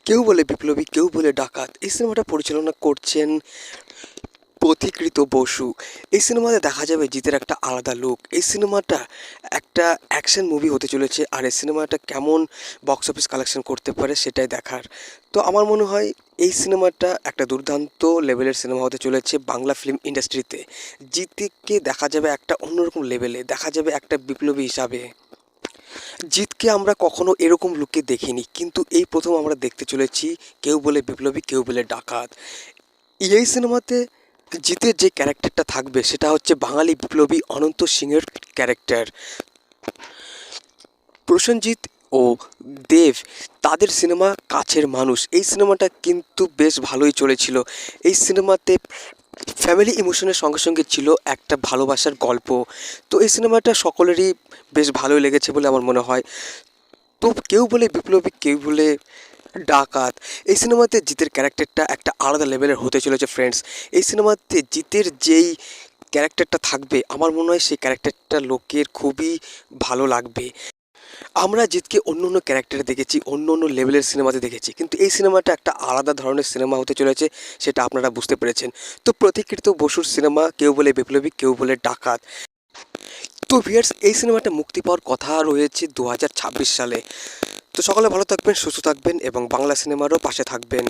কেউ বলে বিপ্লবী, কেউ বলে ডাকাত। এই সিনেমাটা পরিচালনা করছেন পথিকৃত বসু। এই সিনেমাতে দেখা যাবে জিতের একটা আলাদা লুক। এই সিনেমাটা একটা অ্যাকশন মুভি হতে চলেছে, আর এই সিনেমাটা কেমন বক্স অফিস কালেকশন করতে পারে সেটাই দেখার। তো আমার মনে হয় এই সিনেমাটা একটা দুর্দান্ত লেভেলের সিনেমা হতে চলেছে বাংলা ফিল্ম ইন্ডাস্ট্রিতে। জিতকে দেখা যাবে একটা অন্যরকম লেভেলে, দেখা যাবে একটা বিপ্লবী হিসাবে। জিতকে আমরা কখনো এরকম লুকে দেখিনি, কিন্তু এই প্রথম আমরা দেখতে চলেছি কেউ বলে বিপ্লবী, কেউ বলে ডাকাত। এই সিনেমাতে জিতের যে ক্যারেক্টারটা থাকবে সেটা হচ্ছে বাঙালি বিপ্লবী অনন্ত সিংহের ক্যারেক্টার। প্রসেনজিৎ ও দেব তাদের সিনেমা কাছের মানুষ। এই সিনেমাটা কিন্তু বেশ ভালোই চলেছিল। এই সিনেমাতে ফ্যামিলি ইমোশনের সঙ্গে সঙ্গে ছিল একটা ভালোবাসার গল্প। তো এই সিনেমাটা সকলেরই বেশ ভালোই লেগেছে বলে আমার মনে হয়। তো কেউ বলে বিপ্লবী, কেউ বলে ডাকাত। এই সিনেমাতে জিতের ক্যারেক্টারটা একটা আলাদা লেভেলের হতে চলেছে ফ্রেন্ডস। এই সিনেমাতে জিতের যেই ক্যারেক্টারটা থাকবে আমার মনে হয় সেই ক্যারেক্টারটা লোকের খুবই ভালো লাগবে। আমরা জিতকে অন্য অন্য ক্যারেক্টারে দেখেছি, অন্য অন্য লেভেলের সিনেমাতে দেখেছি, কিন্তু এই সিনেমাটা একটা আলাদা ধরনের সিনেমা হতে চলেছে, সেটা আপনারা বুঝতে পেরেছেন। তো প্রতিকৃত বসুর সিনেমা কেউ বলে বিপ্লবী, কেউ বলে ডাকাত। তো ভিউয়ার্স, এই সিনেমাটা মুক্তি পাওয়ার কথা রয়েছে 2026 সালে। তো সকলে ভালো থাকবেন, সুস্থ থাকবেন এবং বাংলা সিনেমারও পাশে থাকবেন।